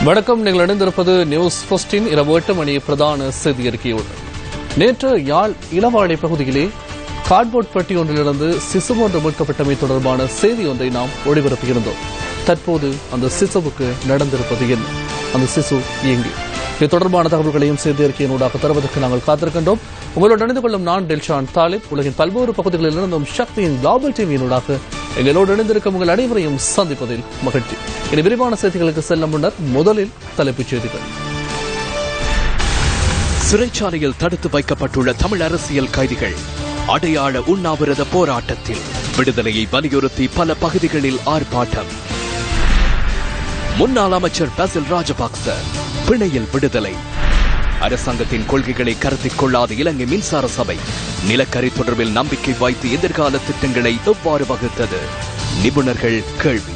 வணக்கம். நீங்கள் இணைந்திருப்பது நியூஸ் போஸ்டின் இரவு 8 மணி பிரதான செய்தி அறிக்கையோடு. நேற்று யாழ் இளவாளை பகுதியிலே கார்ட்போர்ட் பெட்டி ஒன்றிலிருந்து சிசு ஒன்று மீட்கப்பட்டமை தொடர்பான செய்தி ஒன்றை நாம் ஒளிபரப்பியிருந்தோம். தற்போது அந்த சிசுவுக்கு நடந்திருப்பது என்ன, அந்த சிசு எங்கே, இது தொடர்பான தகவல்களையும் செய்தி அறிக்கையினூடாக தருவதற்கு நாங்கள் காத்திருக்கின்றோம். உங்களோடு இணைந்து கொள்ளும் நான் டெல்ஷான் தாலிப். உலகின் பல்வேறு பகுதிகளில் இருந்தும் சக்தியின் குளோபல் டிவியினூடாக எங்களோடு இணைந்திருக்கும் உங்கள் அனைவரையும் சந்திப்பதில் மகிழ்ச்சி. இனி விரிவான செய்திகளுக்கு செல்லும் முன்னர் முதலில் தலைப்புச் செய்திகள். சிறைச்சாலையில் தடுத்து வைக்கப்பட்டுள்ள தமிழ் அரசியல் கைதிகள் அடையாள உண்ணாவிரத போராட்டத்தில் விடுதலையை வலியுறுத்தி பல பகுதிகளில் ஆர்ப்பாட்டம். முன்னாள் அமைச்சர் பாசில் ராஜபக்ச பிணையில் விடுதலை. அரசாங்கத்தின் கொள்கைகளை கருத்தில் கொள்ளாத இலங்கை மின்சார சபை நிலக்கரி தொடர்பில் நம்பிக்கை வைத்து எதிர்கால திட்டங்களை எவ்வாறு வகுத்தது, நிபுணர்கள் கேள்வி.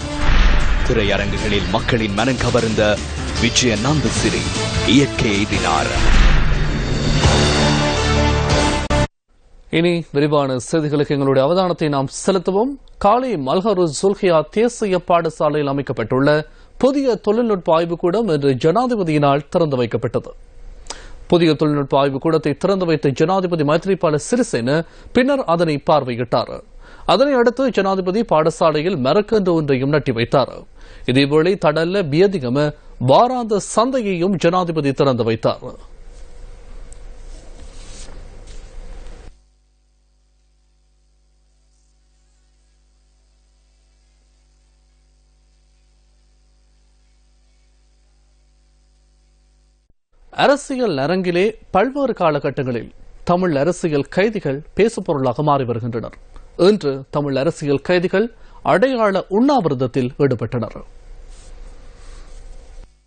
திரையரங்குகளில் மக்களின் மனம் கவர்ந்த விஜய நந்தசிறி இயற்கை எய்தினார். இனி விரிவான செய்திகளுக்கு எங்களுடைய அவதானத்தை நாம் செலுத்துவோம். காலை மல்ஹரு சுல்ஹியா தேசிய பாடசாலையில் அமைக்கப்பட்டுள்ள புதிய தொழில்நுட்ப ஆய்வுக்கூடம் இன்று ஜனாதிபதியினால் திறந்து வைக்கப்பட்டது. புதிய தொழில்நுட்ப ஆய்வுக்கூடத்தை திறந்து வைத்த ஜனாதிபதி மைத்ரிபால சிறிசேன பின்னர் அதனை பார்வையிட்டார். அதனை அடுத்து ஜனாதிபதி பாடசாலையில் மரக்கன்று ஒன்றையும் நட்டி வைத்தார். இதேவேளை தடல்ல பியதிகம வாராந்த சந்தையையும் ஜனாதிபதி திறந்து வைத்தார். அரசியல் அரங்கிலே பல்வேறு காலகட்டங்களில் தமிழ் அரசியல் கைதிகள் பேசுபொருளாக மாறி வருகின்றனர். இன்று தமிழ் அரசியல் கைதிகள் அடையாள உண்ணாவிரதத்தில் ஈடுபட்டனர்.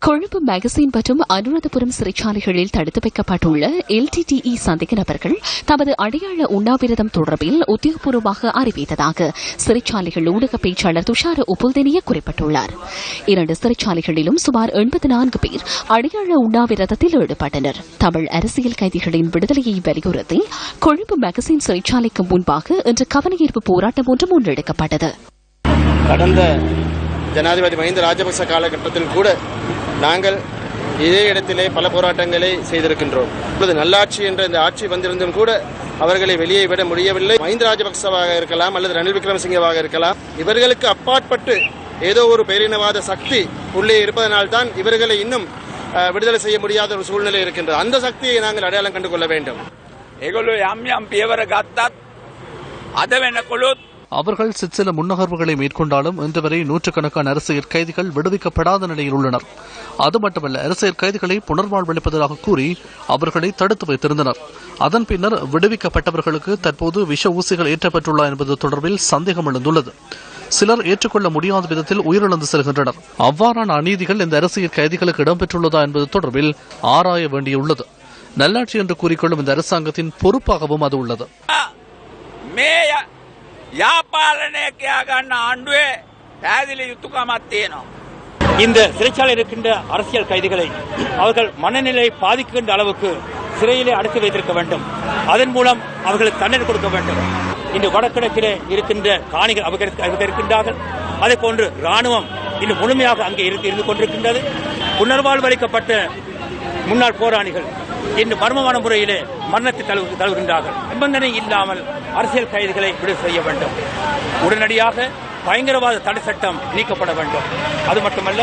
கொழும்பு மேகசின் மற்றும் அனுராதபுரம் சிறைச்சாலைகளில் தடுத்து வைக்கப்பட்டுள்ள LTTE சந்தேக நபர்கள் தமது அடையாள உண்ணாவிரதம் தொடர்பில் உத்தியோகபூர்வமாக அறிவித்ததாக சிறைச்சாலைகள் ஊடக பேச்சாளர் துஷார உபுல்தெனிய குறிப்பிட்டுள்ளார். 2 சிறைச்சாலைகளிலும் சுமார் 84 பேர் அடையாள உண்ணாவிரதத்தில் ஈடுபட்டனர். தமிழ் அரசியல் கைதிகளின் விடுதலையை வலியுறுத்தி கொழும்பு மேகசின் சிறைச்சாலைக்கு முன்பாக இன்று கவனஈர்ப்பு போராட்டம் ஒன்று முன்னெடுக்கப்பட்டது. கடந்த ஜனாதிபதி மஹிந்த ராஜபக்ச காலகட்டத்தில் கூட நாங்கள் இதே இடத்திலே பல போராட்டங்களை செய்திருக்கின்றோம். இப்பொழுது நல்லாட்சி என்ற இந்த ஆட்சி வந்திருந்தும் கூட அவர்களை வெளியே விட முடியவில்லை. மஹிந்த ராஜபக்சவாக இருக்கலாம் அல்லது ரணில் விக்ரமசிங்கவாக இருக்கலாம், இவர்களுக்கு அப்பாற்பட்டு ஏதோ ஒரு பேரினவாத சக்தி உள்ளே இருப்பதனால்தான் இவர்களை இன்னும் விடுதலை செய்ய முடியாத ஒரு சூழ்நிலை இருக்கின்றது. அந்த சக்தியை நாங்கள் அடையாளம் கண்டு கொள்ள வேண்டும். அவர்கள் சிற்சில முன்னகர்வுகளை மேற்கொண்டாலும் இன்று வரை நூற்றுக்கணக்கான அரசியல் கைதிகள் விடுவிக்கப்படாத நிலையில் உள்ளனர். அது மட்டுமல்ல, அரசியல் கைதிகளை புனர்வாழ்வளிப்பதாக கூறி அவர்களை தடுத்து வைத்திருந்தனர். அதன் பின்னர் விடுவிக்கப்பட்டவர்களுக்கு தற்போது விஷ ஊசிகள் ஏற்றப்பட்டுள்ளா என்பது தொடர்பில் சந்தேகம் எழுந்துள்ளது. சிலர் ஏற்றுக்கொள்ள முடியாத விதத்தில் உயிரிழந்து செல்கின்றனர். அவ்வாறான அநீதிகள் இந்த அரசியல் கைதிகளுக்கு இடம்பெற்றுள்ளதா என்பது தொடர்பில் ஆராய வேண்டியுள்ளது. நல்லாட்சி என்று கூறிக்கொள்ளும் இந்த அரசாங்கத்தின் பொறுப்பாகவும் அது உள்ளது. இந்த சிறைச்சாலை இருக்கின்ற அரசியல் கைதிகளை அவர்கள் மனநிலை பாதிக்கின்ற அளவுக்கு சிறையிலே அடைத்து வைத்திருக்க வேண்டும். அதன் மூலம் அவர்களுக்கு தண்டனை கொடுக்க வேண்டும். இன்று வடகிழக்கிலே இருக்கின்ற காணிகள் அபகரிக்கின்றார்கள். அதே போன்று ராணுவம் இன்று முழுமையாக அங்கே இருந்து கொண்டிருக்கின்றது. புனர்வாழ்வளிக்கப்பட்ட முன்னாள் போராளிகள் இன்று மர்மமான முறையிலே மரணத்தை தழுவுகின்றார்கள். நிபந்தனை இல்லாமல் அரசியல் கைதிகளை விடுதலை செய்ய வேண்டும். உடனடியாக பயங்கரவாத தடை சட்டம் நீக்கப்பட வேண்டும். அது மட்டுமல்ல,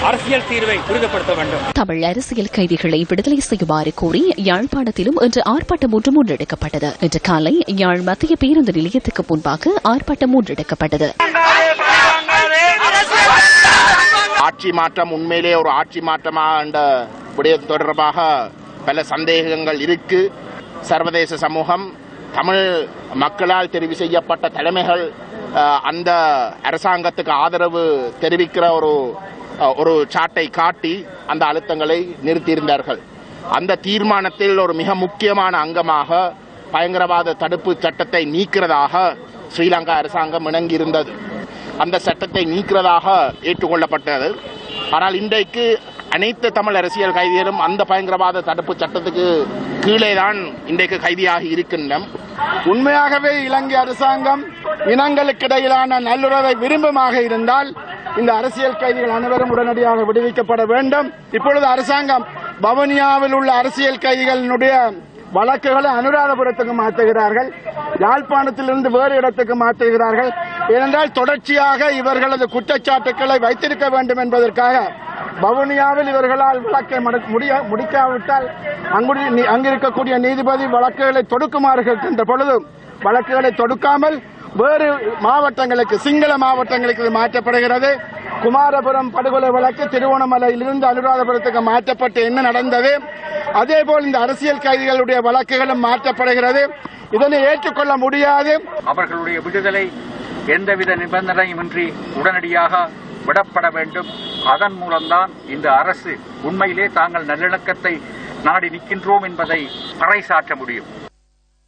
அரசியல் தீர்வை துரிதப்படுத்த வேண்டும். தமிழ் அரசியல் கைதிகளை விடுதலை செய்யுமாறு கோரி யாழ்ப்பாணத்திலும் இன்று ஆர்ப்பாட்டம் ஒன்று முன்னெடுக்கப்பட்டது. இன்று காலை யாழ் மத்திய பேருந்து நிலையத்துக்கு முன்பாக ஆர்ப்பாட்டம் முன்னெடுக்கப்பட்டது. ஆட்சி மாற்றம் உண்மையிலே ஒரு ஆட்சி மாற்றமா என்ற விடயம் தொடர்பாக பல சந்தேகங்கள் இருக்கு. சர்வதேச சமூகம், தமிழ் மக்களால் தெரிவு செய்யப்பட்ட தலைமைகள் அந்த அரசாங்கத்துக்கு ஆதரவு தெரிவிக்கிற ஒரு சாட்டை காட்டி அந்த அழுத்தங்களை நிறுத்தியிருந்தார்கள். அந்த தீர்மானத்தில் ஒரு மிக முக்கியமான அங்கமாக பயங்கரவாத தடுப்பு சட்டத்தை நீக்கிறதாக ஸ்ரீலங்கா அரசாங்கம் இணங்கியிருந்தது. அந்த சட்டத்தை நீக்கிறதாக ஏற்றுக்கொள்ளப்பட்டது. ஆனால் இன்றைக்கு அனைத்து தமிழ் அரசியல் கைதிகளும் அந்த பயங்கரவாத தடுப்பு சட்டத்துக்கு கீழேதான் இன்றைக்கு கைதியாகி இருக்கின்றன. உண்மையாகவே இலங்கை அரசாங்கம் இனங்களுக்கு இடையிலான நல்லுறவை விரும்பமாக இருந்தால் இந்த அரசியல் கைதிகள் அனைவரும் உடனடியாக விடுவிக்கப்பட வேண்டும். இப்பொழுது அரசாங்கம் வவுனியாவில் உள்ள அரசியல் கைதிகளினுடைய வழக்குகளை அனுராதபுரத்துக்கு மாற்றுகிறார்கள், யாழ்ப்பாணத்திலிருந்து வேறு இடத்துக்கு மாற்றுகிறார்கள். ஏனென்றால் தொடர்ச்சியாக இவர்களது குற்றச்சாட்டுக்களை வைத்திருக்க வேண்டும் என்பதற்காக வவுனியாவில் இவர்களால் வழக்கை முடிக்காவிட்டால் அங்கிருக்கக்கூடிய நீதிபதி வழக்குகளை தொடுக்குமாறு கேட்கின்ற பொழுது வழக்குகளை தொடுக்காமல் வேறு மாவட்டங்களுக்கு, சிங்கள மாவட்டங்களுக்கு மாற்றப்படுகிறது. குமாரபுரம் படுகொலை வழக்கு திருவோணமலையிலிருந்து அனுராதபுரத்துக்கு மாற்றப்பட்டு என்ன நடந்தது, அதேபோல் இந்த அரசியல் கைதிகளுடைய வழக்குகளும் மாற்றப்படுகிறது. இதனை ஏற்றுக்கொள்ள முடியாது. அவர்களுடைய விடுதலை எந்தவித நிபந்தனையுமின்றி உடனடியாக விடப்பட வேண்டும். அதன் மூலம்தான் இந்த அரசு உண்மையிலே தாங்கள் நல்லிணக்கத்தை நாடி நிற்கின்றோம் என்பதை பறைசாற்ற முடியும்.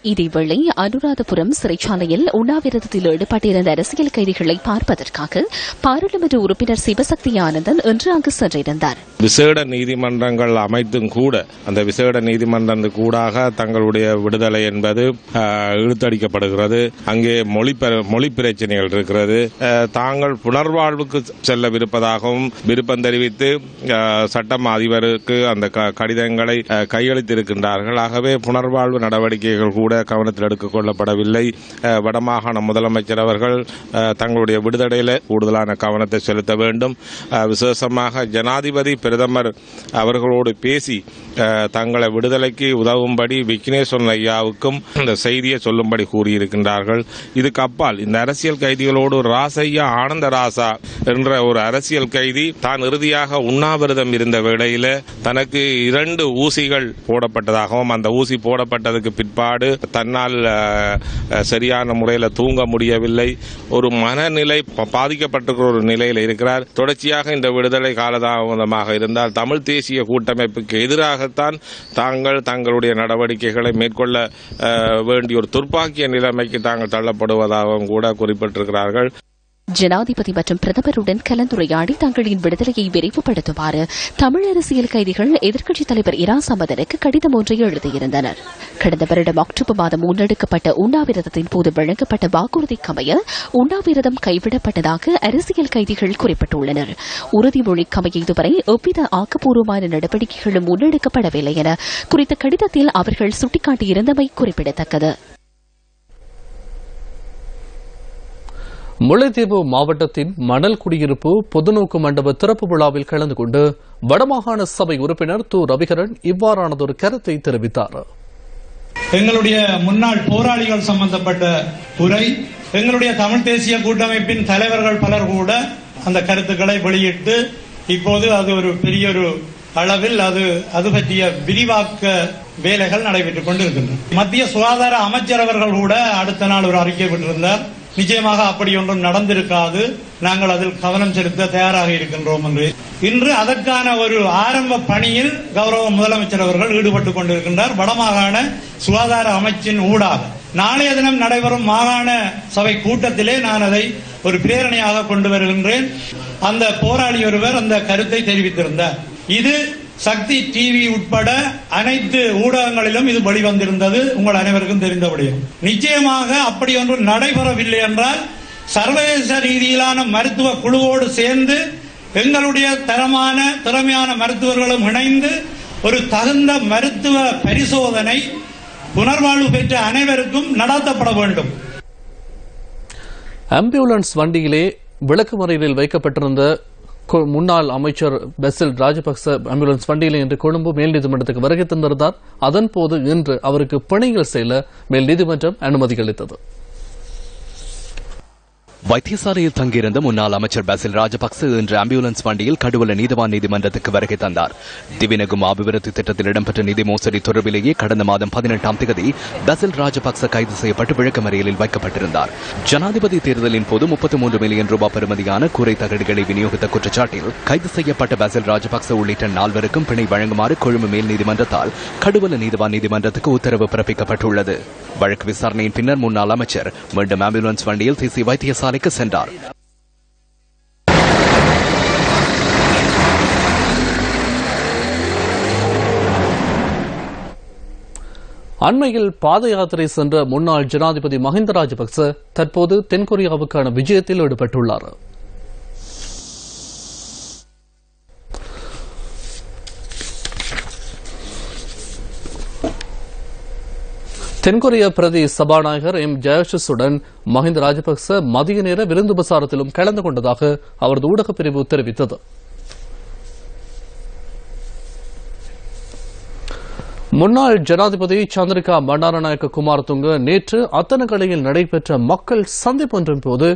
இதேவேளை அனுராதபுரம் சிறைச்சாலையில் உண்ணாவிரதத்தில் ஈடுபட்டிருந்த அரசியல் கைதிகளை பார்ப்பதற்காக பாராளுமன்ற உறுப்பினர் சிவசக்தி ஆனந்தன் இன்று அங்கு சென்றிருந்தார். விசேட நீதிமன்றங்கள் அமைத்தும் கூட அந்த விசேட நீதிமன்றங்கள் கூடாக தங்களுடைய விடுதலை என்பது இழுத்தடிக்கப்படுகிறது. அங்கே மொழி பிரச்சனைகள் இருக்கிறது. தாங்கள் புனர்வாழ்வுக்கு செல்லவிருப்பதாகவும் விருப்பம் தெரிவித்து சட்டம் அதிபருக்கு அந்த கடிதங்களை கையளித்திருக்கின்றார்கள். ஆகவே புனர்வாழ்வு நடவடிக்கைகள் கூட கவனத்தில் எடுத்துக் கொள்ளப்படவில்லை. வடமாகாண முதலமைச்சர் அவர்கள் தங்களுடைய விடுதலையில் கூடுதலான கவனத்தை செலுத்த வேண்டும். விசேஷமாக ஜனாதிபதி பிரதமர் அவர்களோடு பேசி தங்களை விடுதலைக்கு உதவும்படி விக்னேஸ்வரன் ஐயாவுக்கும் இந்த செய்தியை சொல்லும்படி கூறியிருக்கின்றார்கள். இதுக்கு அப்பால் இந்த அரசியல் கைதிகளோடு ராசையா ஆனந்தராசா என்ற ஒரு அரசியல் கைதி தான் இறுதியாக உண்ணாவிரதம் இருந்த வேளையில தனக்கு 2 ஊசிகள் போடப்பட்டதாகவும் அந்த ஊசி போடப்பட்டதுக்கு பிற்பாடு தன்னால் சரியான முறையில் தூங்க முடியவில்லை, ஒரு மனநிலை பாதிக்கப்பட்டிருக்கிற ஒரு நிலையில் இருக்கிறார். தொடர்ச்சியாக இந்த விடுதலை காலதாமதமாக இருந்தால் தமிழ் தேசிய கூட்டமைப்புக்கு எதிராகத்தான் தாங்கள் தங்களுடைய நடவடிக்கைகளை மேற்கொள்ள வேண்டிய ஒரு துர்ப்பாக்கிய நிலைமைக்கு தாங்கள் தள்ளப்படுவதாகவும் கூட குறிப்பிட்டிருக்கிறார்கள். ஜனாதிபதி மற்றும் பிரதமருடன் கலந்துரையாடி தங்களின் விடுதலையை விரைவுபடுத்துமாறு தமிழ் அரசியல் கைதிகள் எதிர்க்கட்சித் தலைவர் இரா சம்பந்தனுக்கு கடிதம் ஒன்றை எழுதியிருந்தனர். கடந்த வருடம் அக்டோபர் மாதம் முன்னெடுக்கப்பட்ட உண்ணாவிரதத்தின் போது வழங்கப்பட்ட வாக்குறுதிக்கமைய உண்ணாவிரதம் கைவிடப்பட்டதாக அரசியல் கைதிகள் குறிப்பிட்டுள்ளனர். உறுதிமொழிக்கமைய இதுவரை எவ்வித ஆக்கப்பூர்வமான நடவடிக்கைகளும் முன்னெடுக்கப்படவில்லை என குறித்த கடிதத்தில் அவர்கள் சுட்டிக்காட்டியிருந்தமை குறிப்பிடத்தக்கது. முல்லைத்தீவு மாவட்டத்தின் மணல் குடியிருப்பு பொதுநோக்கு மண்டப திறப்பு விழாவில் கலந்து கொண்டு வடமாகாண சபை உறுப்பினர் து ரவிகரன் இவ்வாறானதொரு கருத்தை தெரிவித்தார். எங்களுடைய முன்னாள் போராளிகள் சம்பந்தப்பட்ட உரை, எங்களுடைய தமிழ் தேசிய கூட்டமைப்பின் தலைவர்கள் பலர் கூட அந்த கருத்துக்களை வெளியிட்டு இப்போது அது ஒரு பெரிய ஒரு அளவில் அது பற்றிய விரிவாக்க வேலைகள் நடைபெற்றுக் கொண்டிருக்கின்றன. மத்திய சுகாதார அமைச்சர் அவர்கள் கூட அடுத்த நாள் ஒரு அறிக்கை விட்டிருந்தார். நிச்சயமாக அப்படி ஒன்றும் நடந்திருக்காது, நாங்கள் அதில் கவனம் செலுத்த தயாராக இருக்கின்றோம் என்று. இன்று அதற்கான ஒரு ஆரம்ப பணியில் கௌரவ முதலமைச்சர் அவர்கள் ஈடுபட்டுக் கொண்டிருக்கின்றார். வடமாகாண சுகாதார அமைச்சின் ஊடாக நாளைய தினம் நடைபெறும் மாகாண சபை கூட்டத்திலே நான் அதை ஒரு பிரேரணையாக கொண்டு வருகின்றேன். அந்த போராளி ஒருவர் அந்த கருத்தை தெரிவித்திருந்தார். இது சக்தி டிவி உட்பட அனைத்து ஊடகங்களிலும் இது வெளிவந்திருந்தது, உங்கள் அனைவருக்கும் தெரிந்தபடியும். நிச்சயமாக அப்படி ஒன்று நடைபெறவில்லை என்றால் சர்வதேச ரீதியிலான மருத்துவ குழுவோடு சேர்ந்து எங்களுடைய திறமையான மருத்துவர்களும் இணைந்து ஒரு தகுந்த மருத்துவ பரிசோதனை புனர்வாழ்வு பெற்ற அனைவருக்கும் நடத்தப்பட வேண்டும். ஆம்புலன்ஸ் வண்டியிலே விளக்குமறையில் வைக்கப்பட்டிருந்த முன்னாள் அமைச்சர் பெசில் ராஜபக்ச ஆம்புலன்ஸ் வண்டியில் இன்று கொழும்பு மேல் நீதிமன்றத்துக்கு வருகை தந்திருந்தார். அதன்போது இன்று அவருக்கு பிணையில் செல்ல மேல் நீதிமன்றம் அனுமதி அளித்தது. வைத்தியசாலையில் தங்கியிருந்த முன்னாள் அமைச்சர் பசில் ராஜபக்ச இன்று ஆம்புலன்ஸ் வண்டியில் கடுவல நீதவான் நீதிமன்றத்துக்கு வருகை தந்தார். திவினகும் அபிவிருத்தி திட்டத்தில் இடம்பெற்ற நிதி மோசடி தொடர்பிலேயே கடந்த மாதம் 18ஆம் தேதி பசில் ராஜபக்ச கைது செய்யப்பட்டு விளக்கமறியலில் வைக்கப்பட்டிருந்தார். ஜனாதிபதி தேர்தலின் போது 33 மில்லியன் ரூபாய் பெறுமதியான கூரை தகடுகளை விநியோகித்த குற்றச்சாட்டில் கைது செய்யப்பட்ட பசில் ராஜபக்ச உள்ளிட்ட 4 பிணை வழங்குமாறு கொழும்பு மேல் நீதிமன்றத்தால் கடுவல நீதவான் நீதிமன்றத்துக்கு உத்தரவு பிறப்பிக்கப்பட்டுள்ளது. வழக்கு விசாரணையின் பின்னர் முன்னாள் அமைச்சர் மீண்டும் ஆம்புலன்ஸ் வண்டியில் தேசிய வைத்தியசாலைக்கு சென்றார். அண்மையில் பாத யாத்திரை சென்ற முன்னாள் ஜனாதிபதி மஹிந்த ராஜபக்ச தற்போது தென்கொரியாவுக்கான விஜயத்தில் ஈடுபட்டுள்ளார். தென்கொரிய பிரதி சபாநாயகர் எம் ஜெயசுடன் மஹிந்த ராஜபக்ச மதிய நேர விருந்துபசாரத்திலும் கலந்து கொண்டதாக அவரது ஊடகப் பிரிவு தெரிவித்தது. முன்னாள் ஜனாதிபதி சந்திரிகா பண்டாரநாயக்க குமாரதுங்க நேற்று அத்தனகலையில் நடைபெற்ற மக்கள் சந்திப்பொன்றின் போது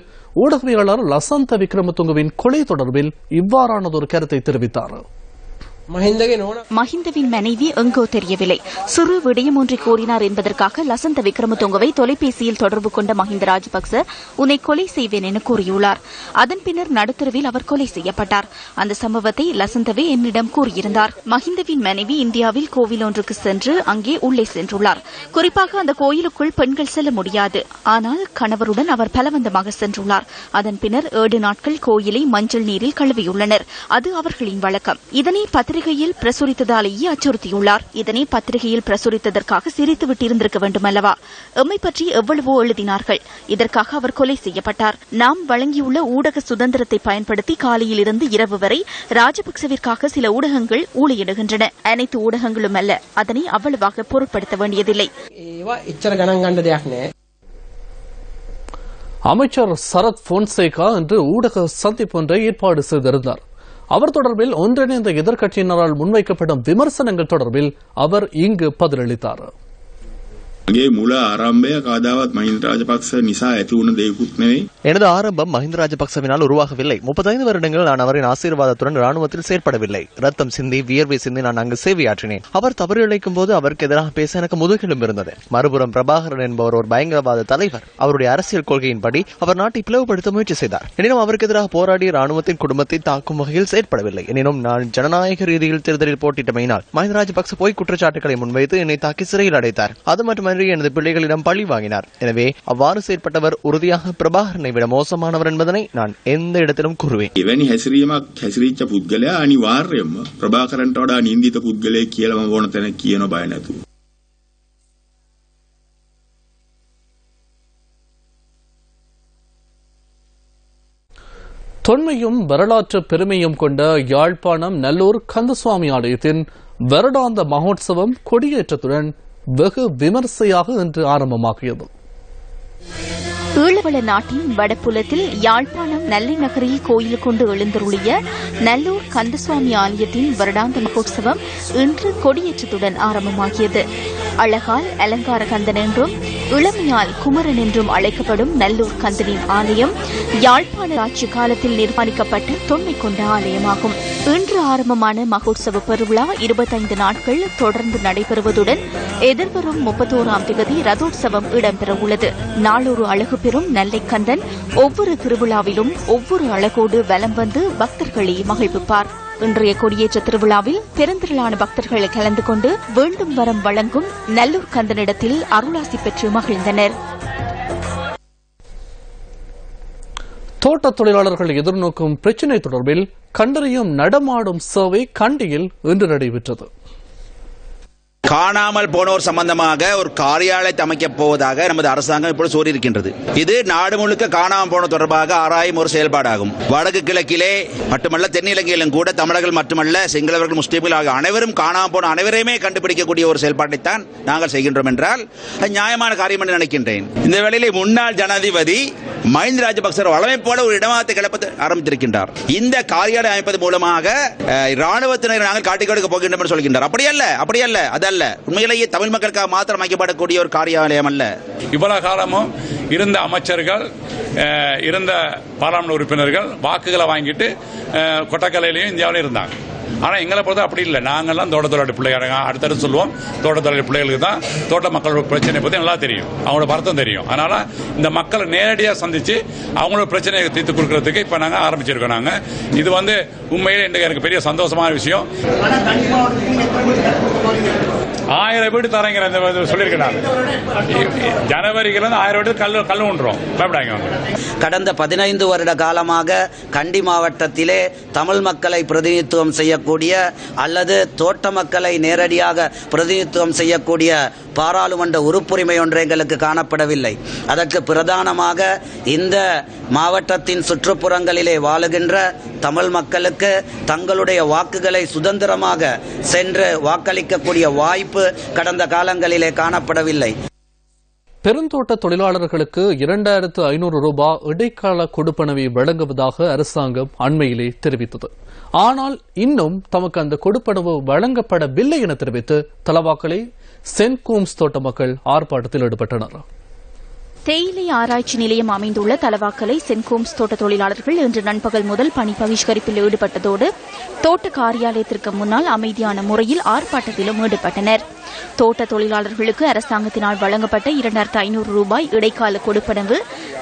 ஊடகவியலாளர் லசந்த விக்ரமதுங்கவின் கொலை தொடர்பில் இவ்வாறானதொரு கருத்தை தெரிவித்தார். மஹிந்தவின் மனைவி எங்கோ தெரியவில்லை. சிறு விடயம் ஒன்றை கூறினார் என்பதற்காக லசந்த விக்ரமதுங்கவை தொலைபேசியில் தொடர்பு கொண்ட மஹிந்த ராஜபக்ச உன்னை கொலை செய்வேன் என கூறியுள்ளார். அதன் பின்னர் நடுத்தருவில் அவர் கொலை செய்யப்பட்டார். அந்த சம்பவத்தை லசந்தவே என்னிடம் கூறியிருந்தார். மஹிந்தவின் மனைவி இந்தியாவில் கோவில் ஒன்றுக்கு சென்று அங்கே உள்ளே சென்றுள்ளார். குறிப்பாக அந்த கோயிலுக்குள் பெண்கள் செல்ல முடியாது. ஆனால் கணவருடன் அவர் பலவந்தமாக சென்றுள்ளார். அதன் பின்னர் 7 நாட்கள் கோயிலை மஞ்சள் நீரில் கழுவியுள்ளனர். அது அவர்களின் வழக்கம். இதனை பத்திரிகையில் பிரசுரித்ததாலேயே அச்சுறுத்தியுள்ளார். இதனை பத்திரிகையில் பிரசுரித்ததற்காக சிரித்துவிட்டு இருந்திருக்க வேண்டும் அல்லவா? எம்மை பற்றி எவ்வளவோ எழுதினார்கள். இதற்காக அவர் கொலை செய்யப்பட்டார். நாம் வழங்கியுள்ள ஊடக சுதந்திரத்தை பயன்படுத்தி காலையில் இருந்து இரவு வரை ராஜபக்சவிற்காக சில ஊடகங்கள் ஊழியிடுகின்றன. அனைத்து ஊடகங்களும் அல்ல. அதனை அவ்வளவாக பொருட்படுத்த வேண்டியதில்லை. அமைச்சர் சரத் போன்சேகா இன்று ஊடக சந்திப்பு ஒன்றை ஏற்பாடு செய்திருந்தார். அவர் தொடர்பில் ஒன்றிணைந்த எதிர்க்கட்சியினரால் முன்வைக்கப்படும் விமர்சனங்கள் தொடர்பில் அவர் இங்கு பதிலளித்தார். எனது ஆரம்பம் மஹிந்த ராஜபக்சவினால் உருவாகவில்லை. 35 வருடங்கள் நான் அவரின் ஆசீர்வாதத்துடன் ராணுவத்தில் செயற்படவில்லை. ரத்தம் சிந்தி வியர்வை சிந்தி நான் அங்கு சேவையாற்றினேன். அவர் தவறு இழைக்கும் போது அவருக்கு எதிராக பேச எனக்கு முதுகெலும் இருந்தது. மறுபுறம் பிரபாகரன் என்பவர் ஒரு பயங்கரவாத தலைவர். அவருடைய அரசியல் கொள்கையின்படி அவர் நாட்டை பிளவுபடுத்த முயற்சி செய்தார். எனினும் அவருக்கு எதிராக போராடிய ராணுவத்தின் குடும்பத்தை தாக்கும் வகையில் செயற்படவில்லை. எனினும் நான் ஜனநாயக ரீதியில் தேர்தலில் போட்டியிட்டமையினால் மஹிந்த ராஜபக்ச போய் குற்றச்சாட்டுகளை முன்வைத்து என்னை தாக்கி சிறையில் அடைத்தார். அது மட்டுமல்ல எனது பிள்ளைகளிடம் பழி வாங்கினார். எனவே அவ்வாறு செயற்பட்டவர் உறுதியாக பிரபாகரனை விட மோசமானவர் என்பதனை நான் எந்த இடத்திலும் கூறுவேன். එවැනි හැසිරීමක් හැසිරීච්ච පුද්ගලයා අනිවාර්යයෙන්ම ප්‍රභාකරන්ට වඩා නින්දිත පුද්ගලයෙක් කියලා මම ඕන තැන කියන බය නැතුව. தொன்மையும் வரலாற்று பெருமையும் கொண்ட யாழ்ப்பாணம் நல்லூர் கந்தசுவாமி ஆலயத்தின் வருடாந்த மகோத்சவம் கொடியேற்றத்துடன் வெகு விமர்சையாக இன்று ஆரம்பமாகியது. ஈழவள நாட்டின் வடபுலத்தில் யாழ்ப்பாணம் நல்லை நகரில் கோயில் கொண்டு எழுந்தருளிய நல்லூர் கந்தசுவாமி ஆலயத்தின் வருடாந்த மகோத்சவம் இன்று கொடியேற்றத்துடன் ஆரம்பமாகியது. அழகால் அலங்கார கந்தன் என்றும் இளமையால் குமரன் என்றும் அழைக்கப்படும் நல்லூர் கந்தனின் ஆலயம் யாழ்ப்பாண ஆட்சி காலத்தில் நிர்மாணிக்கப்பட்ட தொன்மை கொண்ட ஆலயமாகும். இன்று ஆரம்பமான மகோத்சவ பெருவிழா 25 நாட்கள் தொடர்ந்து நடைபெறுவதுடன் எதிர்வரும் 31ஆம் தேதி ரதோற்சவம் இடம்பெறவுள்ளது. நாளொரு அழகு பெறும் நல்லை கந்தன் ஒவ்வொரு திருவிழாவிலும் ஒவ்வொரு அழகோடு வலம் வந்து பக்தர்களை மகிழ்விப்பார். இன்றைய கொடியேற்ற திருவிழாவில் பெருந்திரளான பக்தர்கள் கலந்து கொண்டு வேண்டும் வரம் வழங்கும் நல்லூர் கந்தனிடத்தில் அருளாசி பெற்று மகிழ்ந்தனர். தோட்டத் தொழிலாளர்கள் எதிர்நோக்கும் பிரச்சினை தொடர்பில் கண்டறியும் நடமாடும் சேவை கண்டியில் இன்று நடைபெற்றது. காணாமல் போனோர் சம்பந்தமாக ஒரு காரியாலயத்தை அமைக்கப் போவதாக நமது அரசாங்கம் இப்பொழுது கூறியிருக்கின்றது. இது நாடு முழுக்க காணாமல் போன தொடர்பாக ஆராயும் ஒரு செயல்பாடாகும். வடக்கு கிழக்கிலே மட்டுமல்ல தென்னிலங்கையிலும் கூட தமிழர்கள் மட்டுமல்ல சிங்களவர்கள் முஸ்லீம்கள் ஆகிய அனைவரும் காணாமல் போன அனைவரையுமே கண்டுபிடிக்கக்கூடிய ஒரு செயல்பாட்டைத்தான் நாங்கள் செய்கின்றோம் என்றால் நியாயமான காரியம் என்று நினைக்கின்றேன். இந்த வேளையிலே முன்னாள் ஜனாதிபதி மஹிந்த ராஜபக்ச வளமை போல ஒரு இடமாகத்தை கிளப்ப ஆரம்பித்திருக்கின்றார். இந்த காரியாலயம் அமைப்பது மூலமாக ராணுவத்தினர் நாங்கள் காட்டிக் கொடுக்க போகின்றோம் என்று சொல்கின்றார். அப்படி அல்ல அதல்ல. உண்மையிலேயே தமிழ் மக்களுக்காக மாத்திரம் அமைக்கப்படக்கூடிய ஒரு காரியாலயம் அல்ல. இவ்வளவு காலமும் இருந்த அமைச்சர்கள் இருந்த பாராளுமன்ற உறுப்பினர்கள் வாக்குகளை வாங்கிட்டு கொட்டக்கலையிலையும் இந்தியாவிலும் இருந்தாங்க. ஆனால் எங்களை பொறுத்த அப்படி இல்லை. நாங்கள்லாம் தோட்ட தொழிலாளி பிள்ளைகள் அடுத்தடுத்து சொல்லுவோம். தோட்ட தொழிலாளி பிள்ளைகளுக்கு தான் தோட்ட மக்களோட பிரச்சனை பற்றி நல்லா தெரியும், அவங்களோட வருத்தம் தெரியும். அதனால இந்த மக்களை நேரடியாக சந்திச்சு அவங்களோட பிரச்சனையை தீர்த்து கொடுக்கறதுக்கு இப்போ நாங்கள் ஆரம்பிச்சிருக்கோம். நாங்கள் இது உண்மையிலே எனக்கு பெரிய சந்தோஷமான விஷயம். 1000 வீடு தரங்கிற சொல்லியிருக்கிறாங்க. ஜனவரியிலிருந்து 1000 வீடு கல் ஒன்றும் பயப்படாங்க. கடந்த 15 வருட காலமாக கண்டி மாவட்டத்திலே தமிழ் மக்களை பிரதிநிதித்துவம் செய்யக்கூடிய அல்லது தோட்ட மக்களை நேரடியாக பிரதிநிதித்துவம் செய்யக்கூடிய பாராளுமன்ற உறுப்புரிமை ஒன்று எங்களுக்கு காணப்படவில்லை. அதற்கு பிரதானமாக இந்த மாவட்டத்தின் சுற்றுப்புறங்களிலே வாழுகின்ற தமிழ் மக்களுக்கு தங்களுடைய வாக்குகளை சுதந்திரமாக சென்று வாக்களிக்கக்கூடிய வாய்ப்பு கடந்த காலங்களிலே காணப்படவில்லை. பெருந்தோட்ட தொழிலாளர்களுக்கு 2500 ரூபாய் இடைக்கால கொடுப்பனவை வழங்குவதாக அரசாங்கம் அண்மையிலே தெரிவித்தது. ஆனால் இன்னும் தமக்கு அந்த கொடுப்பனவு வழங்கப்படவில்லை என தெரிவித்து தலவாக்கலை சென்ட் கூம்ஸ் தோட்ட மக்கள் ஆர்ப்பாட்டத்தில் ஈடுபட்டனர். தேயிலை ஆராய்ச்சி நிலையம் அமைந்துள்ள தலவாக்கலை சென்ட் கூம்ஸ் தோட்ட தொழிலாளர்கள் இன்று நண்பகல் முதல் பணி பகிஷ்கரிப்பில் ஈடுபட்டதோடு தோட்ட காரியாலயத்திற்கு முன்னால் அமைதியான முறையில் ஆர்ப்பாட்டத்திலும் ஈடுபட்டனர். தோட்ட தொழிலாளர்களுக்கு அரசாங்கத்தினால் வழங்கப்பட்ட 2500 ரூபாய் இடைக்கால கொடுப்பனவு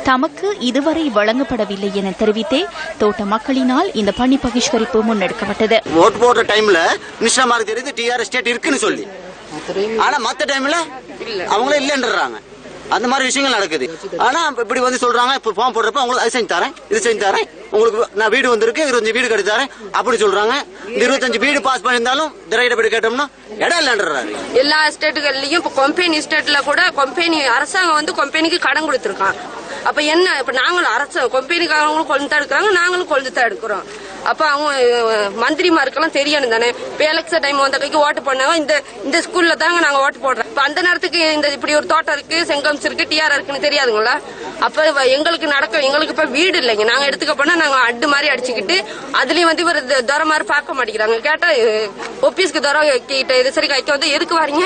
தமக்கு இதுவரை வழங்கப்படவில்லை என தெரிவித்தே தோட்ட மக்களினால் இந்த பணி பகிஷ்கரிப்பு முன்னெடுக்கப்பட்டது. ஓட்டு போடுற டைம்ல நிஷாமாருக்கு தெரியுது டிஆர் எஸ்டேட் இருக்குன்னு சொல்லி, ஆனா மத்த டைம்ல அவங்களே இல்லைன்றாங்க. அந்த மாதிரி விஷயங்கள் நடக்குது. ஆனா இப்படி வந்து சொல்றாங்க, இப்ப ஃபார்ம் போடுறப்ப உங்களுக்கு அது செஞ்சு தரேன், இது செஞ்சு தரேன், உங்களுக்கு நான் வீடு வந்திருக்கு 25 வீடு கட்டி தரேன் அப்படி சொல்றாங்க. இந்த 25 வீடு பாஸ் பண்ணியிருந்தாலும் திரையிடப்படி கேட்டோம்னா இடம் இல்லைன்றாரு. எல்லா எஸ்டேட்டுகள்லயும் இப்ப கம்பெனி எஸ்டேட்ல கூட கம்பெனி அரசாங்கம் வந்து கம்பெனிக்கு கடன் கொடுத்திருக்கான். அப்ப என்ன, இப்ப நாங்களும் அரசாங்கம் கம்பெனிக்காரங்களும் கொண்டு தான் எடுக்கிறாங்க, நாங்களும் கொண்டு தான் எடுக்கிறோம். அப்ப அவங்க மந்திரிமாருக்கெல்லாம் தெரியணும் தானே. இப்ப எலெக்ஷன் டைம் வந்த கைக்கு ஓட்டு பண்ணாங்க, இந்த ஸ்கூல்ல தாங்க நாங்க ஓட்டு போடுறோம். இப்ப அந்த நேரத்துக்கு இந்த இப்படி ஒரு தோட்டம் இருக்கு, செங்கம்ஸ் இருக்கு, டிஆர் இருக்குன்னு தெரியாதுங்களா? அப்ப எங்களுக்கு நடக்கும், எங்களுக்கு இப்ப வீடு இல்லைங்க. நாங்க எடுத்துக்க போனா நாங்க அட்டு மாதிரி அடிச்சுக்கிட்டு அதுலயும் வந்து ஒரு துறை மாதிரி பார்க்க மாட்டேங்கிறாங்க. கேட்டா ஆபீஸ்க்கு துறை கிட்ட இது சரி கைக்க வந்து எதுக்கு வரீங்க,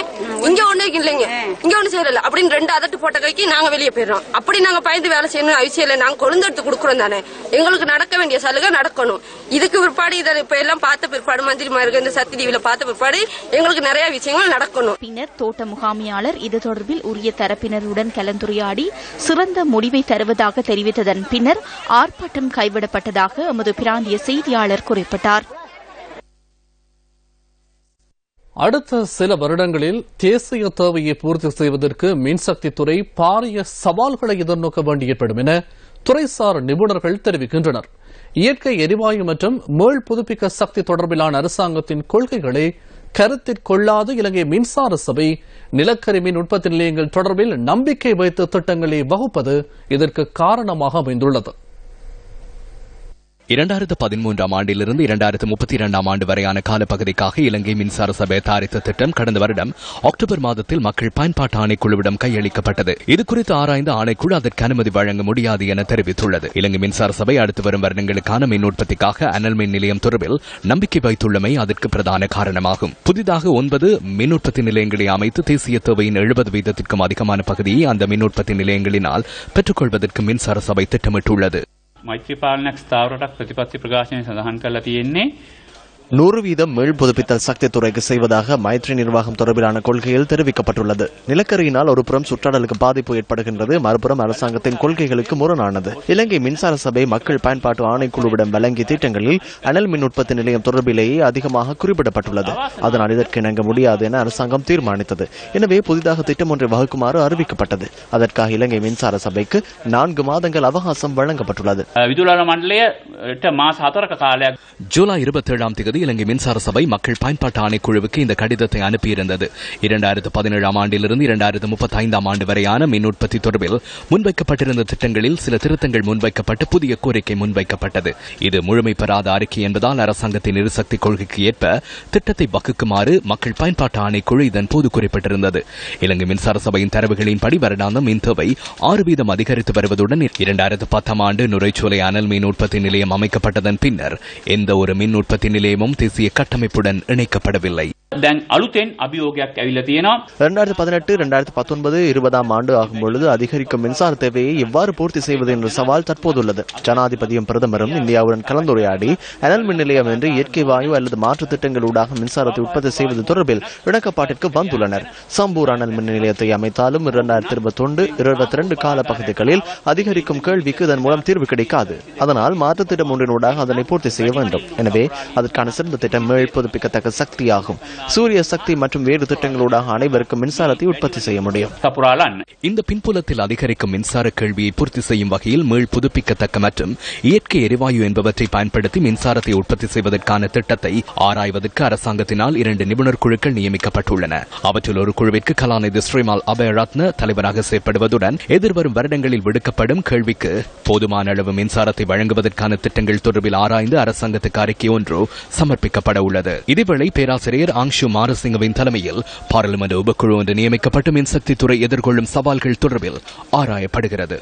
இங்க ஒண்ணு இல்லைங்க, இங்க ஒண்ணு செய்யல அப்படின்னு 2 அதட்டு போட்ட கைக்கு நாங்க வெளியே போயிடுறோம். அப்படி நாங்க பயந்து வேலை செய்யணும் அவசியம் இல்லை. நாங்க கொழுந்து எடுத்து கொடுக்குறோம் தானே. எங்களுக்கு நடக்க வேண்டிய சலுகை நடக்கணும். இதுக்கு பிற்பாடு இதை இப்ப எல்லாம் பார்த்த பிற்பாடு மந்திரிமாருக்கு இந்த சக்தி டிவியில பார்த்த பிற்பாடு எங்களுக்கு நிறைய விஷயங்கள் நடக்கணும். பின்னர் தோட்ட முகாமியாளர் இது தொடர்பில் உரிய தரப்பினருடன் கலந்துரையாடி சிறந்த முடிவை தருவதாக தெரிவித்ததன் பின்னர் ஆர்ப்பாட்டம் கைவிடப்பட்டதாக எமது பிராந்திய செய்தியாளர் குறிப்பிட்டார். அடுத்த சில வருடங்களில் தேசிய தேவையை பூர்த்தி செய்வதற்கு மின்சக்தித்துறை பாரிய சவால்களை எதிர்நோக்க வேண்டியப்படும் என துறைசார் நிபுணர்கள் தெரிவிக்கின்றனர். இயற்கை எரிவாயு மற்றும் மீள் புதுப்பிக்க சக்தி தொடர்பிலான அரசாங்கத்தின் கொள்கைகளை கருத்திற்கொள்ளாது இலங்கை மின்சார சபை நிலக்கரி மின் உற்பத்தி நிலையங்கள் தொடர்பில் நம்பிக்கை வைத்த திட்டங்களை வகுப்பது இதற்கு காரணமாக அமைந்துள்ளது. 2013ஆம் ஆண்டிலிருந்து 2032ஆம் ஆண்டு வரையான காலப்பகுதிக்காக இலங்கை மின்சார சபை தயாரித்த திட்டம் கடந்த வருடம் அக்டோபர் மாதத்தில் மக்கள் பயன்பாட்டு ஆணைக்குழுவிடம் கையளிக்கப்பட்டது. இதுகுறித்து ஆராய்ந்த ஆணைக்குழு அதற்கு அனுமதி வழங்க முடியாது என தெரிவித்துள்ளது. இலங்கை மின்சார சபை அடுத்து வரும் வருடங்களுக்கான மின் உற்பத்திக்காக அனல் மின் நிலையம் தொடர்பில் நம்பிக்கை வைத்துள்ளமை அதற்கு பிரதான காரணமாகும். புதிதாக 9 மின் உற்பத்தி நிலையங்களை அமைத்து தேசிய தேவையின் 70% அதிகமான பகுதியை அந்த மின் உற்பத்தி நிலையங்களினால் பெற்றுக்கொள்வதற்கு மின்சார சபை திட்டமிட்டுள்ளது. මෛත්‍රී පාලනයක් ස්ථාවරයක් ප්‍රතිපත්ති ප්‍රකාශනය සඳහන් කරලා තියෙන්නේ 100% மீள் புதுப்பித்தல் சக்தி துறைக்கு செய்வதாக மைத்ரி நிர்வாகம் தொடர்பிலான கொள்கையில் தெரிவிக்கப்பட்டுள்ளது. நிலக்கரியினால் ஒருபுறம் சுற்றாடலுக்கு பாதிப்பு ஏற்படுகின்றது, மறுபுறம் அரசாங்கத்தின் கொள்கைகளுக்கு முரணானது. இலங்கை மின்சார சபை மக்கள் பயன்பாட்டு ஆணைக்குழுவிடம் வழங்கிய திட்டங்களில் அனல் மின் உற்பத்தி நிலையம் தொடர்பிலேயே அதிகமாக குறிப்பிடப்பட்டுள்ளது. அதனால் இதற்கு இணங்க முடியாது என அரசாங்கம் தீர்மானித்தது. எனவே புதிதாக திட்டம் ஒன்றை வகுக்குமாறு அறிவிக்கப்பட்டது. அதற்காக இலங்கை மின்சார சபைக்கு 4 மாதங்கள் அவகாசம் வழங்கப்பட்டுள்ளது. ஜூலை 27ஆம் தேதி இலங்கை மின்சார சபை மக்கள் பயன்பாட்டு ஆணைக்குழுவுக்கு இந்த கடிதத்தை அனுப்பியிருந்தது. 2017ஆம் ஆண்டிலிருந்து 2035ஆம் ஆண்டு வரையான மின் உற்பத்தி தொடர்பில் முன்வைக்கப்பட்டிருந்த திட்டங்களில் சில திருத்தங்கள் முன்வைக்கப்பட்டு புதிய கோரிக்கை முன்வைக்கப்பட்டது. இது முழுமை பெறாத அறிக்கை என்பதால் அரசாங்கத்தின் எரிசக்தி கொள்கைக்கு ஏற்ப திட்டத்தை வகுக்குமாறு மக்கள் பயன்பாட்டு ஆணைக்குழு இதன் போது குறிப்பிட்டிருந்தது. இலங்கை மின்சார சபையின் தரவுகளின்படி வருடாந்த மின் தேவை 6% அதிகரித்து வருவதுடன் 2010ஆம் ஆண்டு நுரைச்சோலை அனல் மின் உற்பத்தி நிலையம் அமைக்கப்பட்டதன் பின்னர் எந்த ஒரு மின் உற்பத்தி நிலையமும் தேசிய கட்டமைப்புடன் இணைக்கப்படவில்லை. 2018-2019 ஆண்டு ஆகும்பொழுது அதிகரிக்கும் மின்சார தேவையை எவ்வாறு பூர்த்தி செய்வது என்ற சவால் தற்போதுள்ளது. ஜனாதிபதியும் பிரதமரும் இந்தியாவுடன் கலந்துரையாடி அனல் மின் நிலையம் என்று இயற்கை வாயு அல்லது மாற்று திட்டங்களூடாக மின்சாரத்தை உற்பத்தி செய்வது தொடர்பில் இணக்கப்பாட்டிற்கு வந்துள்ளனர். சம்பூர் அனல் மின் நிலையத்தை அமைத்தாலும் 2021-22 கால பகுதிகளில் அதிகரிக்கும் கேள்விக்கு இதன் மூலம் தீர்வு கிடைக்காது. அதனால் மாற்று திட்டம் ஒன்றினூடாக அதனை பூர்த்தி செய்ய வேண்டும். எனவே அதற்கான சிறந்த திட்டம் மீள் புதுப்பிக்கத்தக்க சக்தியாகும். சூரிய சக்தி மற்றும் வேறு திட்டங்களூடாக அனைவருக்கும் மின்சாரத்தை உற்பத்தி செய்ய முடியும். இந்த பின்புலத்தில் அதிகரிக்கும் மின்சார கேள்வியை பூர்த்தி செய்யும் வகையில் மீள் புதுப்பிக்கத்தக்க மற்றும் இயற்கை எரிவாயு என்பவற்றை பயன்படுத்தி மின்சாரத்தை உற்பத்தி செய்வதற்கான திட்டத்தை ஆராய்வதற்கு அரசாங்கத்தினால் 2 நிபுணர் குழுக்கள் நியமிக்கப்பட்டுள்ளன. அவற்றில் ஒரு குழுவிற்கு கலாநிதி ஸ்ரீமால் அபயரத்ன தலைவராக செயற்படுவதுடன் எதிர்வரும் வருடங்களில் விடுக்கப்படும் கேள்விக்கு போதுமான அளவு மின்சாரத்தை வழங்குவதற்கான திட்டங்கள் தொடர்பில் ஆராய்ந்து அரசாங்கத்துக்கு அறிக்கை ஒன்று சமர்ப்பிக்கப்பட உள்ளது. இதேவேளை பேராசிரியர் ஹிமாங்ஷு மாரசிங்கவின் தலைமையில் பாராளுமன்ற உபக்குழு ஒன்று நியமிக்கப்பட்டு மின்சக்தி துறை எதிர்கொள்ளும் சவால்கள் தொடர்பில் ஆராயப்படுகிறது.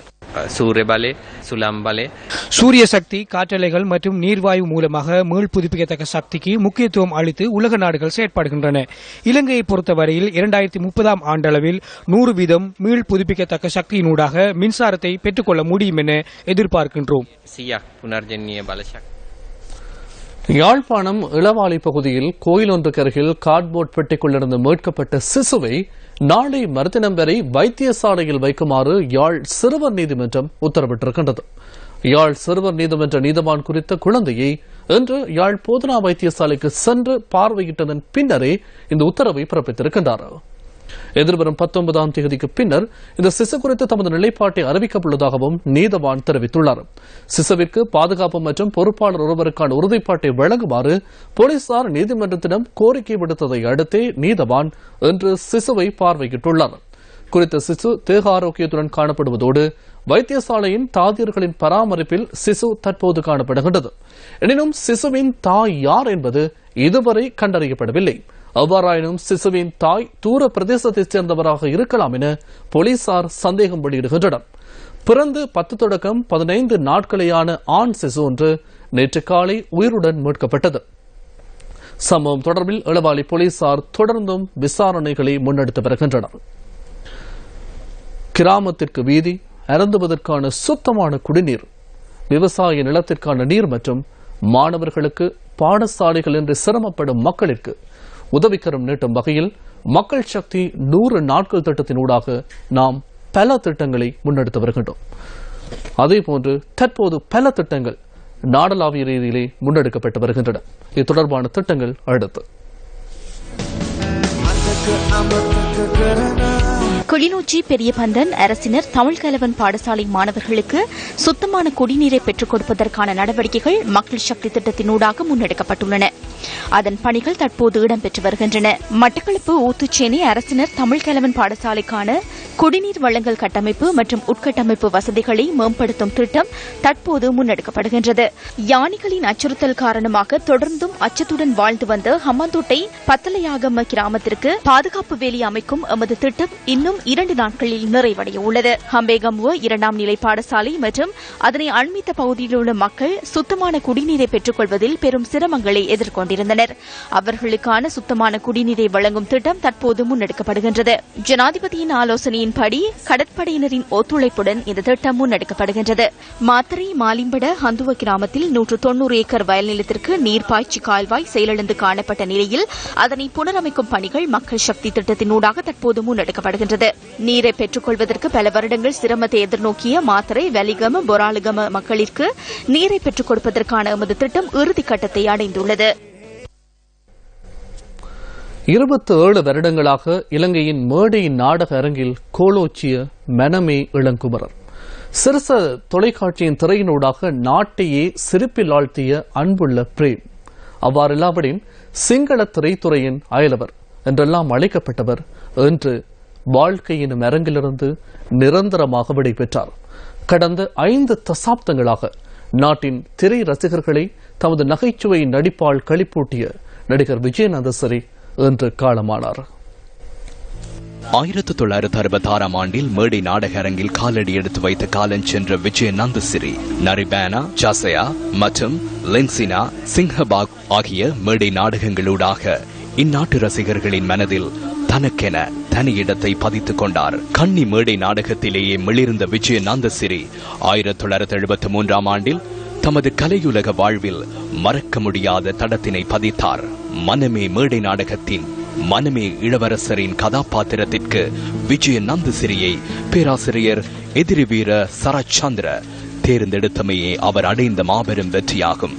சூரிய சக்தி, காற்றலைகள் மற்றும் நீர்வாயு மூலமாக மீள் புதுப்பிக்கத்தக்க சக்திக்கு முக்கியத்துவம் அளித்து உலக நாடுகள் செயற்படுகின்றன. இலங்கையை பொறுத்தவரையில் 2030 ஆண்டளவில் 100% மீள் புதுப்பிக்கத்தக்க சக்தியினூடாக மின்சாரத்தை பெற்றுக்கொள்ள முடியும் என எதிர்பார்க்கின்றோம். யாழ்ப்பாணம் இளவாலை பகுதியில் கோயில் ஒன்றுக்கு அருகில் கார்ட்போர்ட் பெட்டிக்குள்ளிருந்து மீட்கப்பட்ட சிசுவை நாளை மறுதினம் வரை வைத்தியசாலையில் வைக்குமாறு யாழ் சிறுவர் நீதிமன்றம் உத்தரவிட்டிருக்கின்றது. யாழ் சிறுவர் நீதிமன்ற நீதவான் குறித்த குழந்தையை இன்று யாழ் போதனா வைத்தியசாலைக்கு சென்று பார்வையிட்டதன் பின்னரே இந்த உத்தரவை பிறப்பித்திருக்கின்றார். எதிர்வரும் 19ஆம் தேதிக்கு பின்னர் இந்த சிசு குறித்து தமது நிலைப்பாட்டை அறிவிக்கப்பட்டுள்ளதாகவும் நீதவான் தெரிவித்துள்ளார். சிசுவிற்கு பாதுகாப்பு மற்றும் பொறுப்பாளர் ஒருவருக்கான உறுதிப்பாட்டை வழங்குமாறு போலீசார் நீதிமன்றத்திடம் கோரிக்கை விடுத்ததை அடுத்தே நீதவான் இன்று சிசுவை பார்வையிட்டுள்ளார். குறித்த சிசு தேக ஆரோக்கியத்துடன் காணப்படுவதோடு வைத்தியசாலையின் தாதியர்களின் பராமரிப்பில் சிசு தற்போது காணப்படுகின்றது. எனினும் சிசுவின் தாய் யார் என்பது இதுவரை கண்டறியப்படவில்லை. அவ்வாறாயினும் சிசுவின் தாய் தூர பிரதேசத்தைச் சேர்ந்தவராக இருக்கலாம் என போலீசார் சந்தேகம் வெளியிடுகின்றனர். பிறந்து 10 தொடக்கம் 15 நாட்களேயான ஆண் சிசு ஒன்று நேற்று காலை உயிருடன் மீட்கப்பட்டது. சம்பவம் தொடர்பில் இளவாலை போலீசார் தொடர்ந்தும் விசாரணைகளை முன்னெடுத்து வருகின்றனர். கிராமத்திற்கு வீதி, அருந்துவதற்கான சுத்தமான குடிநீர், விவசாய நிலத்திற்கான நீர் மற்றும் மாணவர்களுக்கு பாடசாலைகள் என்று சிரமப்படும் மக்களிற்கு உதவிக்கரம் நீட்டும் வகையில் மக்கள் சக்தி 100 நாட்கள் திட்டத்தினூடாக நாம் பல திட்டங்களை முன்னெடுத்து வருகின்றோம். அதேபோன்று தற்போது பல திட்டங்கள் நாடளாவிய ரீதியிலே முன்னெடுக்கப்பட்டு வருகின்றன. இது தொடர்பான திட்டங்கள் அடுத்து. கிளிநொச்சி பெரியபந்தன் அரசினர் தமிழ் கலவன் பாடசாலை மாணவர்களுக்கு சுத்தமான குடிநீரை பெற்றுக் கொடுப்பதற்கான நடவடிக்கைகள் மக்கள் சக்தி திட்டத்தினூடாக முன்னெடுக்கப்பட்டுள்ளன. அதன் பணிகள் தற்போது இடம்பெற்று வருகின்றன. மட்டக்களப்பு ஊத்துச்சேனை அரசினர் தமிழ் கலவன் பாடசாலைக்கான குடிநீர் வழங்கல் கட்டமைப்பு மற்றும் உட்கட்டமைப்பு வசதிகளை மேம்படுத்தும் திட்டம் தற்போது முன்னெடுக்கப்படுகின்றது. யானைகளின் அச்சுறுத்தல் காரணமாக தொடர்ந்தும் அச்சத்துடன் வாழ்ந்து வந்த ஹம்மாந்தோட்டை பத்தலையாகம கிராமத்திற்கு பாதுகாப்பு வேலி அமைக்கும் எமது திட்டம் இன்னும் 2 நாட்களில் நிறைவடைய உள்ளது. ஹம்பேகமுவ 2ஆம் நிலை பாடசாலை மற்றும் அதனை அண்மித்த பகுதியில் உள்ள மக்கள் சுத்தமான குடிநீரை பெற்றுக் கொள்வதில் பெரும் சிரமங்களை எதிர்கொண்டிருந்தனர். அவர்களுக்கான சுத்தமான குடிநீரை வழங்கும் திட்டம் தற்போது முன்னெடுக்கப்படுகின்றது. ஜனாதிபதியின் ஆலோசனையின்படி கடற்படையினரின் ஒத்துழைப்புடன் இந்த திட்டம் முன்னெடுக்கப்படுகின்றது. மாத்தறை மாலிம்பட ஹந்துவ கிராமத்தில் 190 ஏக்கர் வயல் நிலத்திற்கு நீர்ப்பாய்ச்சி கால்வாய் செயலிழந்து காணப்பட்ட நிலையில் அதனை புனரமைக்கும் பணிகள் மக்கள் சக்தி திட்டத்தினூடாக தற்போது முன்னெடுக்கப்படுகின்றது. நீரை பெற்றுக் கொள்வதற்கு பல வருடங்கள் சிரமத்தை எதிர்நோக்கிய மாத்தறை, வெலிகம, பொராலுகம மக்களிற்கு நீரை பெற்றுக் கொடுப்பதற்கான எமது திட்டம் இறுதிக்கட்டத்தை அடைந்துள்ளது. 27 வருடங்களாக இலங்கையின் மேடை நாடக அரங்கில் கோலோச்சிய மனமே இளங்குமரர் சிறுச தொலைக்காட்சியின் திரையினூடாக நாட்டையே சிரிப்பில் ஆழ்த்திய அன்புள்ள பிரேம், அவ்வாறில்லாவிடின் சிங்கள திரைத்துறையின் அயலவர் என்றெல்லாம் அழைக்கப்பட்டவர் இன்று வாழ்க்கையின் அரங்கிலிருந்து நிரந்தரமாக விடைபெற்றார். கடந்த 5 தசாப்தங்களாக நாட்டின் திரை ரசிகர்களை தமது நகைச்சுவை நடிப்பால் களிப்பூட்டிய நடிகர் விஜயநந்தசரி இன்று காலமானார். 1966ஆம் ஆண்டில் மேடை நாடக அரங்கில் காலடி எடுத்து வைத்த காலம் சென்ற விஜயநந்தசிறி நரிபேனா, ஜாசயா மற்றும் லென்சினா, சிங்கபாக் ஆகிய மேடை நாடகங்களூடாக இந்நாட்டு ரசிகர்களின் மனதில் தனக்கென தனி இடத்தை பதித்துக் கொண்டார். கன்னி மேடை நாடகத்திலேயே மிளிர்ந்த விஜயநந்தசிறி 1973ஆம் ஆண்டில் தமது கலையுலக வாழ்வில் மறக்க முடியாத தடத்தினை பதித்தார். மனமே மேடை நாடகத்தின் மனமே இளவரசரின் கதாபாத்திரத்திற்கு விஜயநந்தசிறியை பேராசிரியர் எதிரி வீர சரச்சந்திர தேர்ந்தெடுத்தமையே அவர் அடைந்த மாபெரும் வெற்றியாகும்.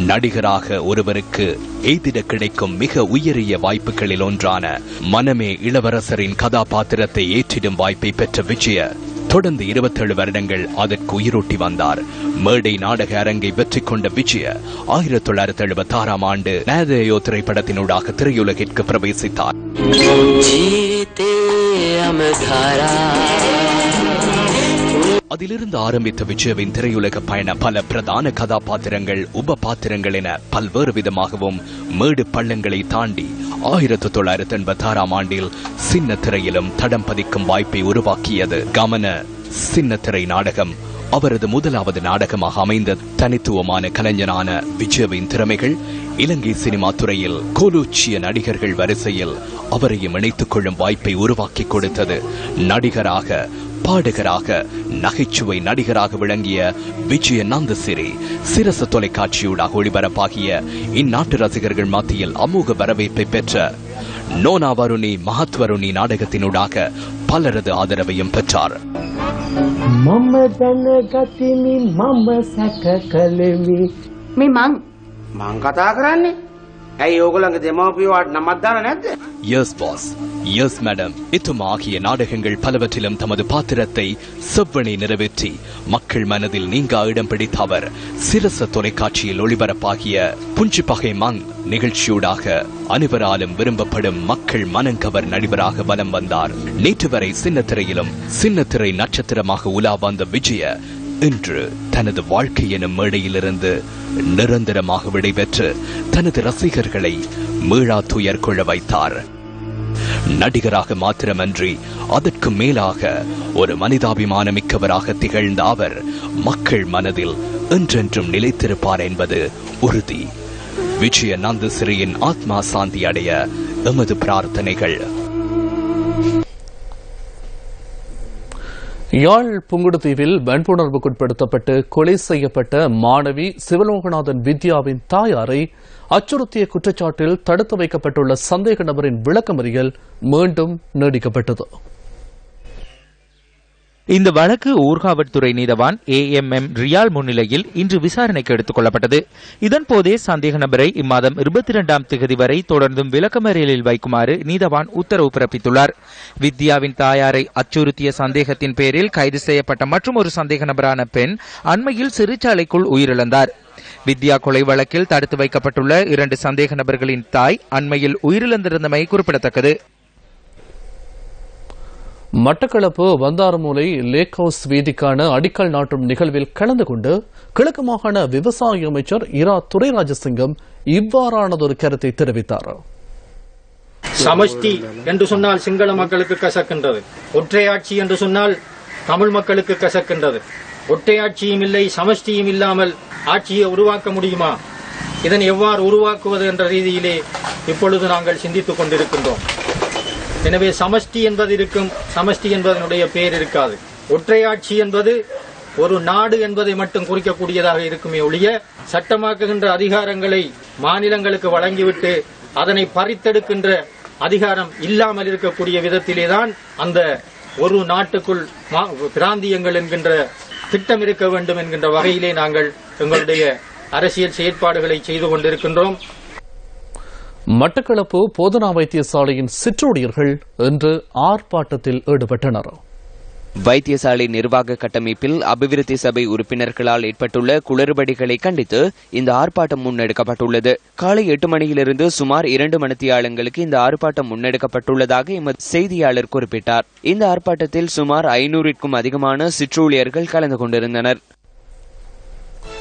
நடிகராக ஒருவருக்கு எய்திட கிடைக்கும் மிக உயரிய வாய்ப்புகளில் ஒன்றான மனமே இளவரசரின் கதாபாத்திரத்தை ஏற்றிடும் வாய்ப்பை பெற்ற விஜய தொடர்ந்து 27 வருடங்கள் அதற்கு உயிரூட்டி வந்தார். மேடை நாடக அரங்கை வெற்றி கொண்ட விஜய 1976ஆம் ஆண்டு நேதேயோ திரைப்படத்தினூடாக திரையுலகிற்கு பிரவேசித்தார். அதிலிருந்து ஆரம்பித்த விஜயவின் திரையுலக பயணம் பல பிரதான கதாபாத்திரங்கள் உப பாத்திரங்கள் என பல்வேறு விதமாகவும் மேடு பள்ளங்களை தாண்டி 1986 ஆண்டில் சின்ன திரையிலும் தடம் பதிக்கும் வாய்ப்பை உருவாக்கியது. கமன சின்ன திரை நாடகம் அவரது முதலாவது நாடகமாக அமைந்த தனித்துவமான கலைஞனான விஜயவின் திறமைகள் இலங்கை சினிமா துறையில் கோலோச்சிய நடிகர்கள் வரிசையில் அவரையும் இணைத்துக் கொள்ளும் வாய்ப்பை உருவாக்கி கொடுத்தது. நடிகராக, பாடகராக, நகைச்சுவை நடிகராக விளங்கிய விஜய நந்தசிறி சிரச தொலைக்காட்சியூடாக ஒளிபரப்பாகிய இந்நாட்டு ரசிகர்கள் மத்தியில் அமோக வரவேற்பை பெற்ற நோனா வருணி மகத்வருணி நாடகத்தினூடாக பலரது ஆதரவையும் பெற்றார். Yes boss, yes madam ஆகிய நாடகங்கள் பலவற்றிலும் தமது பாத்திரத்தை செவ்வனை நிறைவேற்றி மக்கள் மனதில் நீங்கா இடம் பிடித்த அவர் சிரச தொலைக்காட்சியில் ஒளிபரப்பாகிய புஞ்சி பகை மங் நிகழ்ச்சியூடாக அனைவராலும் விரும்பப்படும் மக்கள் மனங்கவர் நடிகராக வலம் வந்தார். நேற்று வரை சின்னத்திரையிலும் சின்னத்திரை நட்சத்திரமாக உலா வந்த விஜய இன்று தனது வாழ்க்கை எனும் மேடையிலிருந்து நிரந்தரமாக விடைபெற்று தனது ரசிகர்களை மீளா துயர் கொள்ள வைத்தார். நடிகராக மாத்திரமன்றி அதற்கு மேலாக ஒரு மனிதாபிமானமிக்கவராக திகழ்ந்த அவர் மக்கள் மனதில் என்றென்றும் நிலைத்திருப்பார் என்பது உறுதி. விஜய நந்தசிறியின் ஆத்மா சாந்தி அடைய எமது பிரார்த்தனைகள். யாழ் புங்குடுதீவில் வன்புணர்வுக்குட்படுத்தப்பட்டு கொலை செய்யப்பட்ட மாணவி சிவலோகநாதன் வித்யாவின் தாயாரை அச்சுறுத்திய குற்றச்சாட்டில் தடுத்து வைக்கப்பட்டுள்ள சந்தேக நபரின் விளக்கமறியல் மீண்டும் நீடிக்கப்பட்டது. இந்த வழக்கு ஊர்காவல்துறை நீதவான் AMM ரியால் முன்னிலையில் இன்று விசாரணைக்கு எடுத்துக் கொள்ளப்பட்டது. இதன்போதே சந்தேக நபரை இம்மாதம் 22ஆம் தேதி வரை தொடர்ந்தும் விளக்கமறியலில் வைக்குமாறு நீதவான் உத்தரவு பிறப்பித்துள்ளார். வித்யாவின் தாயாரை அச்சுறுத்திய சந்தேகத்தின் பேரில் கைது செய்யப்பட்ட மற்றும் ஒரு சந்தேக நபரான பெண் அண்மையில் சிறைச்சாலைக்குள் உயிரிழந்தார். வித்யா கொலை வழக்கில் தடுத்து வைக்கப்பட்டுள்ள 2 சந்தேக நபர்களின் தாய் அண்மையில் உயிரிழந்திருந்தமை குறிப்பிடத்தக்கது. மட்டக்களப்பு வந்தாரமூலை லேக் ஹவுஸ் வீதிக்கான அடிக்கல் நாட்டும் நிகழ்வில் கலந்து கொண்டு கிழக்கு மாகாண விவசாய அமைச்சர் இரா துரைராஜசிங்கம் இவ்வாறானதொரு கருத்தை தெரிவித்தார். சமஷ்டி என்று சொன்னால் சிங்கள மக்களுக்கு கசக்கின்றது, ஒற்றையாட்சி என்று சொன்னால் தமிழ் மக்களுக்கு கசக்கின்றது. ஒற்றையாட்சியும் இல்லை, சமஷ்டியும் இல்லாமல் ஆட்சியை உருவாக்க முடியுமா? இதனை எவ்வாறு உருவாக்குவது என்ற ரீதியிலே இப்பொழுது நாங்கள் சிந்தித்துக் கொண்டிருக்கின்றோம். எனவே சமஷ்டி என்பது இருக்கும், சமஷ்டி என்பதனுடைய பெயர் இருக்காது. ஒற்றையாட்சி என்பது ஒரு நாடு என்பதை மட்டும் குறிக்கக்கூடியதாக இருக்குமே ஒழிய சட்டமாக்குகின்ற அதிகாரங்களை மாநிலங்களுக்கு வழங்கிவிட்டு அதனை பறித்தெடுக்கின்ற அதிகாரம் இல்லாமல் இருக்கக்கூடிய விதத்திலேதான் அந்த ஒரு நாட்டுக்குள் பிராந்தியங்கள் என்கின்ற திட்டம் இருக்க வேண்டும் என்கின்ற வகையிலே நாங்கள் எங்களுடைய அரசியல் செயற்பாடுகளை செய்து கொண்டிருக்கின்றோம். மட்டக்களப்பு போதனா வைத்தியசாலையின் சிற்றூழியர்கள் இன்று ஆர்ப்பாட்டத்தில் ஈடுபட்டனர். வைத்தியசாலை நிர்வாக கட்டமைப்பில் அபிவிருத்தி சபை உறுப்பினர்களால் ஏற்பட்டுள்ள குளறுபடிகளை கண்டித்து இந்த ஆர்ப்பாட்டம் முன்னெடுக்கப்பட்டுள்ளது. காலை 8 மணியிலிருந்து சுமார் 2 மணித்தியாலங்களுக்கு இந்த ஆர்ப்பாட்டம் முன்னெடுக்கப்பட்டுள்ளதாக எமது செய்தியாளர் குறிப்பிட்டார். இந்த ஆர்ப்பாட்டத்தில் சுமார் 500க்கும் அதிகமான சிற்றூழியர்கள் கலந்து கொண்டிருந்தனர்.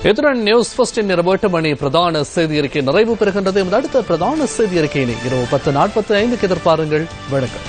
இத்துடன் நியூஸ் ஃபர்ஸ்டின் இரவு 8 மணி பிரதான செய்தி அறிக்கை நிறைவு பெறுகின்றது. அடுத்த பிரதான செய்தி அறிக்கையினை இரவு 10:45 எதிர்பாருங்கள். வணக்கம்.